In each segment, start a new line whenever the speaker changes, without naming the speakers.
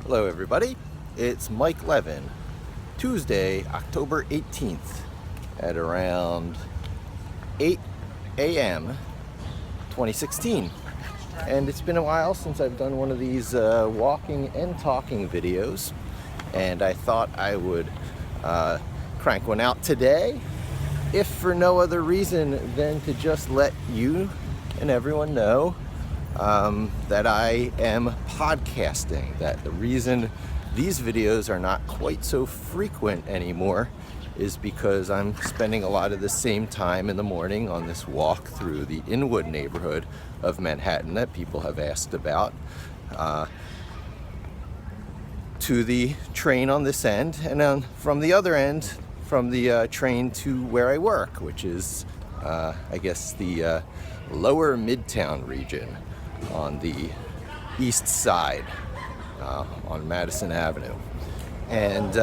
Hello everybody, it's Mike Levin, Tuesday, October 18th at around 8 a.m. 2016. And it's been a while since I've done one of these walking and talking videos, and I thought I would crank one out today, if for no other reason than to just let you and everyone know that I am podcasting, that the reason these videos are not quite so frequent anymore is because I'm spending a lot of the same time in the morning on this walk through the Inwood neighborhood of Manhattan that people have asked about, to the train on this end, and then from the other end, from the train to where I work, which is, I guess, the lower Midtown region on the east side on Madison Avenue. And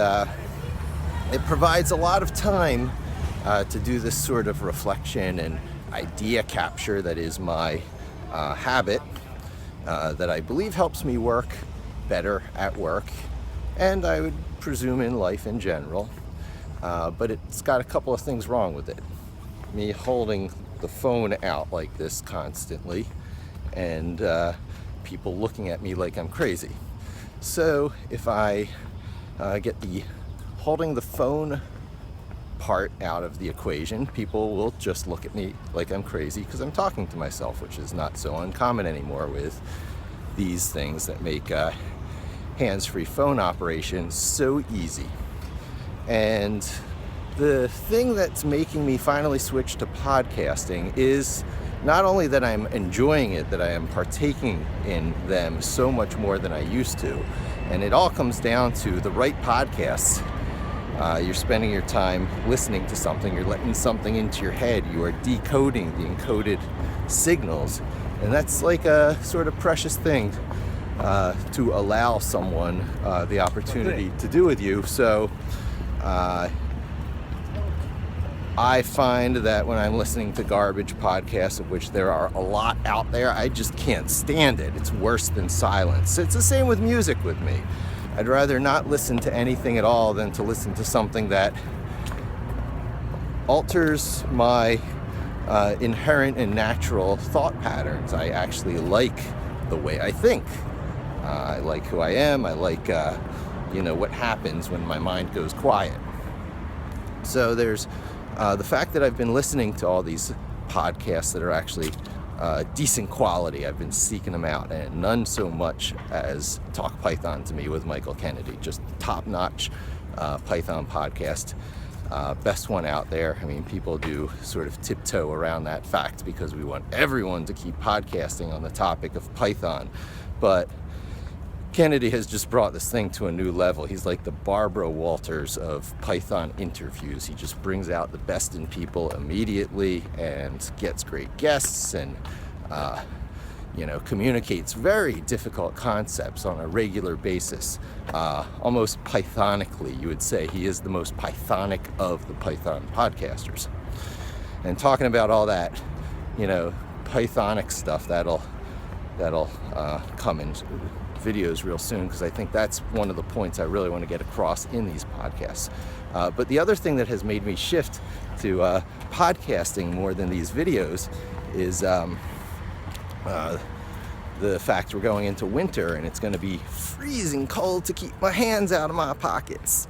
it provides a lot of time to do this sort of reflection and idea capture that is my habit, that I believe helps me work better at work, and I would presume in life in general. But it's got a couple of things wrong with it. Me holding the phone out like this constantly, and people looking at me like I'm crazy. So if I get the holding the phone part out of the equation, people will just look at me like I'm crazy because I'm talking to myself, which is not so uncommon anymore with these things that make hands-free phone operation so easy. And the thing that's making me finally switch to podcasting is not only that I'm enjoying it, that I am partaking in them so much more than I used to. And it all comes down to the right podcasts. You're spending your time listening to something, you're letting something into your head, you are decoding the encoded signals. And that's like a sort of precious thing to allow someone the opportunity to do with you. So I find that when I'm listening to garbage podcasts, of which there are a lot out there, I just can't stand it. It's worse than silence. It's the same with music with me. I'd rather not listen to anything at all than to listen to something that alters my inherent and natural thought patterns. I actually like the way I think. I like who I am. I like, what happens when my mind goes quiet. So there's the fact that I've been listening to all these podcasts that are actually decent quality. I've been seeking them out, and none so much as Talk Python to me with Michael Kennedy. Just top-notch Python podcast. Best one out there. I mean, people do sort of tiptoe around that fact because we want everyone to keep podcasting on the topic of Python. But Kennedy has just brought this thing to a new level. He's like the Barbara Walters of Python interviews. He just brings out the best in people immediately and gets great guests and, communicates very difficult concepts on a regular basis. Almost Pythonically, you would say. He is the most Pythonic of the Python podcasters. And talking about all that, Pythonic stuff, that'll come in videos real soon, because I think that's one of the points I really want to get across in these podcasts. But the other thing that has made me shift to podcasting more than these videos is the fact we're going into winter and it's going to be freezing cold to keep my hands out of my pockets.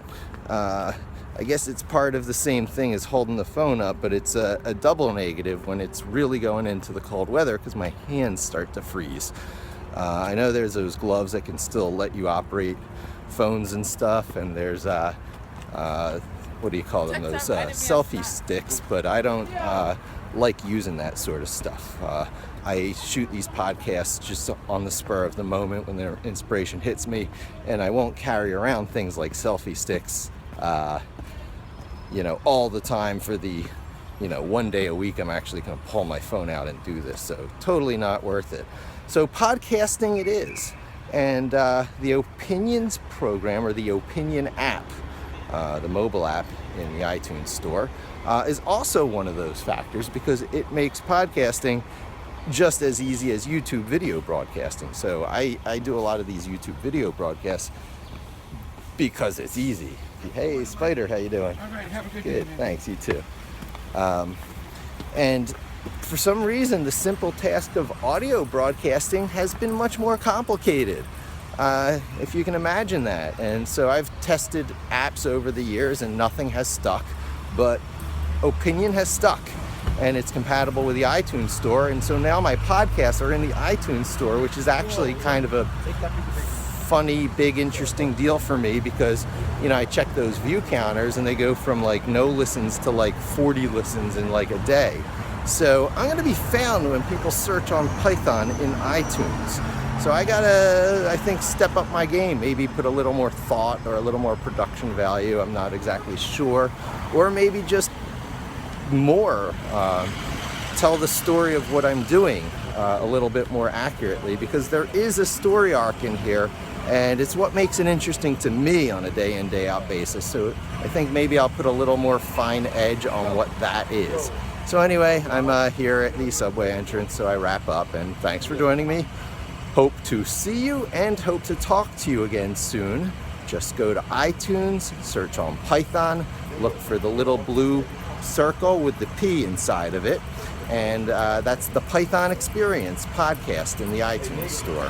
I guess it's part of the same thing as holding the phone up, but it's a double negative when it's really going into the cold weather because my hands start to freeze. I know there's those gloves that can still let you operate phones and stuff, and there's what do you call them, those selfie sticks, but I don't like using that sort of stuff. I shoot these podcasts just on the spur of the moment when their inspiration hits me, and I won't carry around things like selfie sticks all the time for the one day a week I'm actually going to pull my phone out and do this. So totally not worth it. So podcasting it is. And the Opinions program, or the Opinion app, the mobile app in the iTunes store, is also one of those factors, because it makes podcasting just as easy as YouTube video broadcasting. So I do a lot of these YouTube video broadcasts because it's easy. Hey, Spider, how you doing?
All right, have a good
Good,
day.
thanks, you too. And for some reason, the simple task of audio broadcasting has been much more complicated, if you can imagine that. And so I've tested apps over the years and nothing has stuck, but Opinion has stuck, and it's compatible with the iTunes store. And so now my podcasts are in the iTunes store, which is actually kind of a funny, big, interesting deal for me, because I check those view counters and they go from like no listens to like 40 listens in like a day. So I'm going to be found when people search on Python in iTunes. So I gotta, I think, step up my game, maybe put a little more thought or a little more production value, I'm not exactly sure, or maybe just more tell the story of what I'm doing a little bit more accurately, because there is a story arc in here, and it's what makes it interesting to me on a day in, day out basis. So I think maybe I'll put a little more fine edge on what that is. So anyway, I'm here at the subway entrance, so I wrap up, and thanks for joining me. Hope to see you and hope to talk to you again soon. Just go to iTunes, search on Python, look for the little blue circle with the P inside of it, and that's the Python Experience podcast in the iTunes store.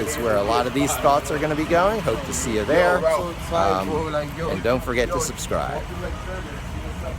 It's where a lot of these thoughts are going to be going. Hope to see you there, and don't forget to subscribe.